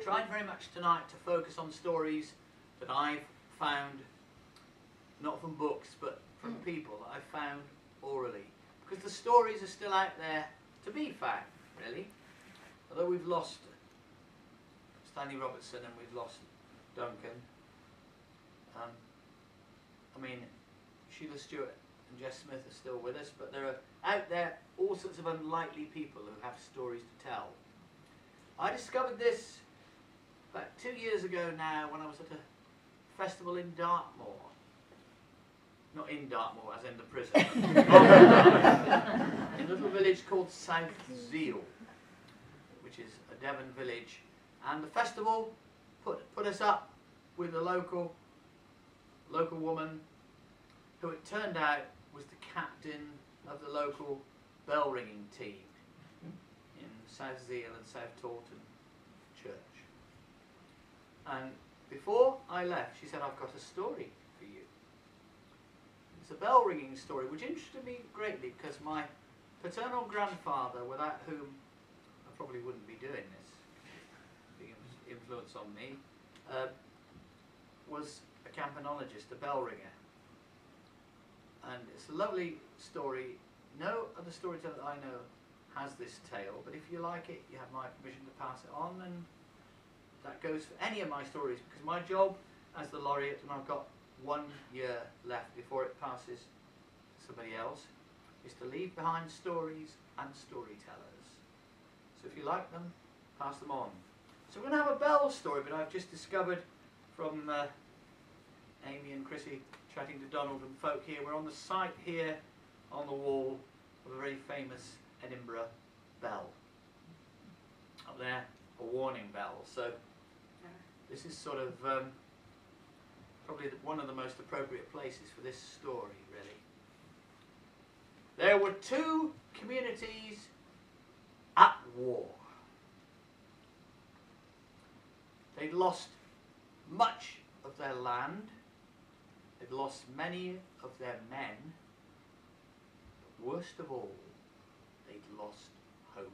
tried very much tonight to focus on stories that I've found, not from books, but from people that I've found orally. Because the stories are still out there to be found, really. Although we've lost Stanley Robertson and we've lost Duncan. I mean, Sheila Stewart and Jess Smith are still with us, but there are out there all sorts of unlikely people who have stories to tell. I discovered this about 2 years ago now when I was at a festival in Dartmoor. Not in Dartmoor, as in the prison. In a little village called South Zeal, which is a Devon village. And the festival put us up with a local woman who it turned out was the captain of the local bell ringing team in South Zeal and South Taunton Church. And before I left, she said, "I've got a story for you." It's a bell ringing story which interested me greatly because my paternal grandfather, without whom I probably wouldn't be doing this, the influence on me, was a campanologist, a bell ringer. And it's a lovely story. No other storyteller that I know has this tale, but if you like it, you have my permission to pass it on, and that goes for any of my stories, because my job as the laureate, and I've got 1 year left before it passes to somebody else, is to leave behind stories and storytellers. So if you like them, pass them on. So we're going to have a bell story, but I've just discovered from Amy and Chrissy chatting to Donald and folk here, we're on the site here on the wall of a very famous Edinburgh bell. Up there, a warning bell. So this is sort of probably one of the most appropriate places for this story, really. There were two communities at war. They'd lost much of their land. They'd lost many of their men. But worst of all, they'd lost hope.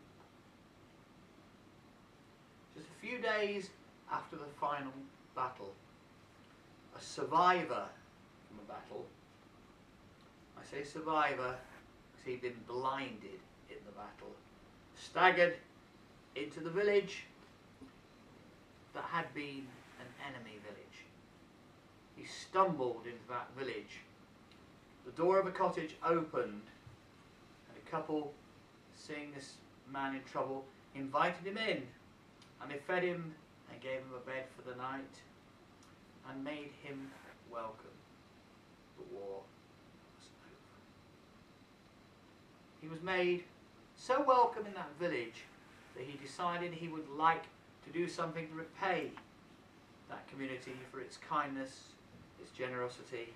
Just a few days after the final battle, a survivor from the battle, I say survivor because he'd been blinded in the battle, staggered into the village that had been an enemy village. He stumbled into that village. The door of a cottage opened, and a couple, seeing this man in trouble, invited him in, and they fed him and gave him a bed for the night and made him welcome. The war was over. He was made so welcome in that village that he decided he would like to do something to repay that community for its kindness, its generosity,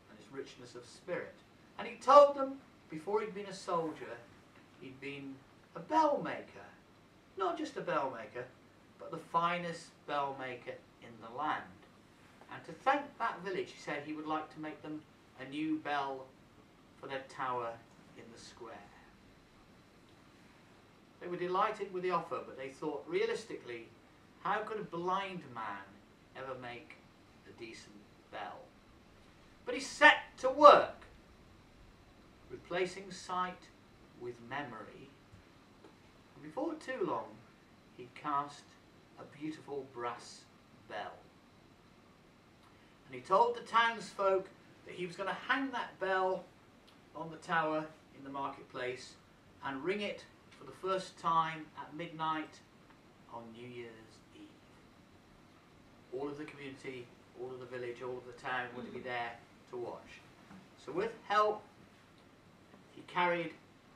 and its richness of spirit. And he told them, before he'd been a soldier, he'd been a bell maker. Not just a bell maker, but the finest bell maker in the land. And to thank that village, he said he would like to make them a new bell for their tower in the square. They were delighted with the offer, but they thought, realistically, how could a blind man ever make a decent bell? But he set to work, replacing sight with memory. And before too long, he cast a beautiful brass bell. And he told the townsfolk that he was going to hang that bell on the tower in the marketplace and ring it for the first time at midnight on New Year's Eve. All of the community, all of the village, all of the town would be there to watch. So with help, he carried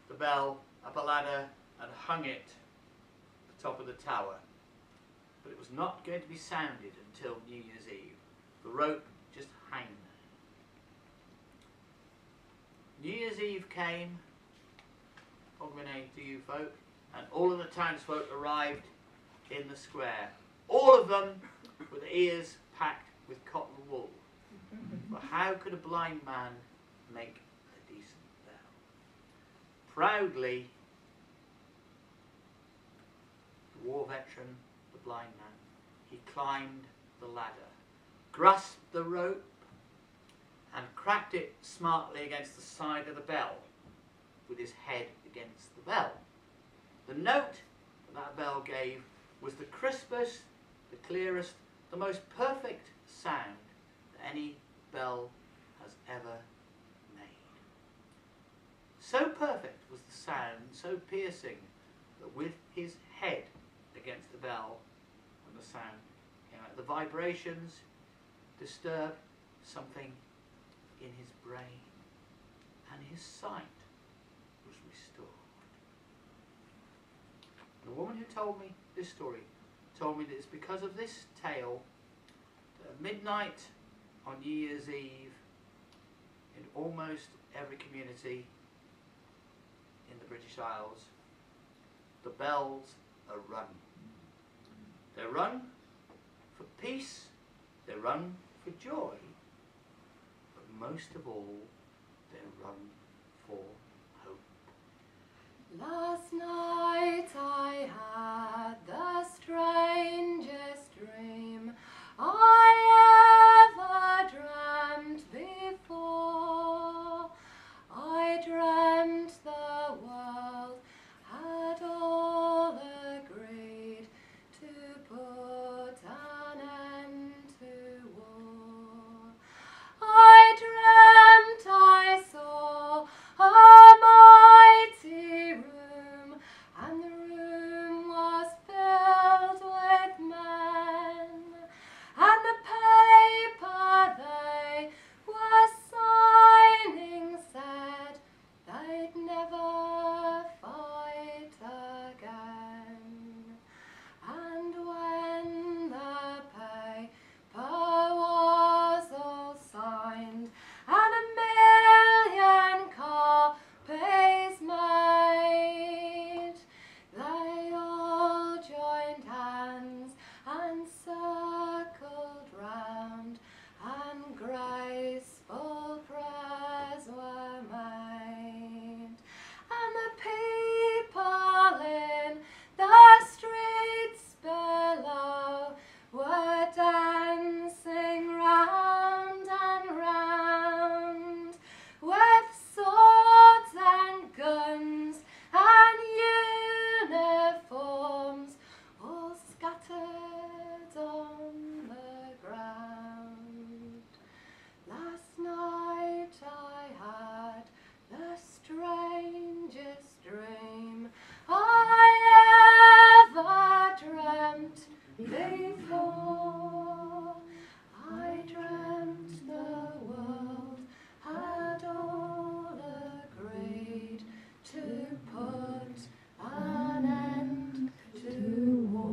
the bell up a ladder and hung it at the top of the tower. But it was not going to be sounded until New Year's Eve. The rope just hung there. New Year's Eve came, Hogmanay to you folk, and all of the townsfolk arrived in the square. All of them with their ears packed with cotton wool. But how could a blind man make a decent bell? Proudly, the war veteran blind man. He climbed the ladder, grasped the rope, and cracked it smartly against the side of the bell, with his head against the bell. The note that bell gave was the crispest, the clearest, the most perfect sound that any bell has ever made. So perfect was the sound, so piercing, that with his head against the bell, when the sound came out, the vibrations disturbed something in his brain, and his sight was restored. The woman who told me this story told me that it's because of this tale that at midnight on New Year's Eve, in almost every community in the British Isles, the bells are rung. They're rung for peace, they're rung for joy, but most of all, they're rung for hope. Last night I had the strangest dream I ever dreamt before. I dreamt the world had all agreed to put an end to war. I dreamt I saw a mighty room, and the room was filled with men, and the paper they were signing said they'd never fight again. And when the paper was all signed and 1,000,000 copies made, they all joined hands and circled round, and graceful prayers were made. And the people in the streets below were dancing round and round, with swords and guns and uniforms all scattered on the ground. Last night I had the strangest dream I ever dreamt before. I dreamt the world had all agreed to put an end to war.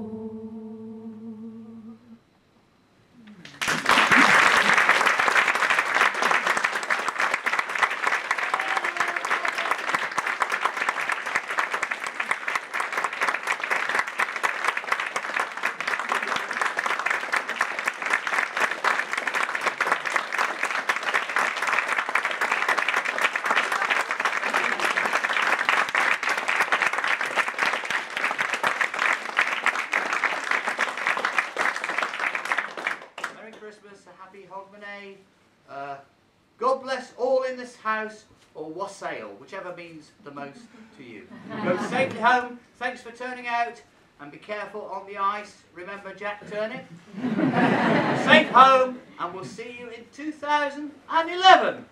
Merry Christmas, a happy Hogmanay. God bless all in this house, or wassail, whichever means the most to you. Go safely home. Thanks for turning out, and be careful on the ice. Remember Jack Turnip. Safe home, and we'll see you in 2011.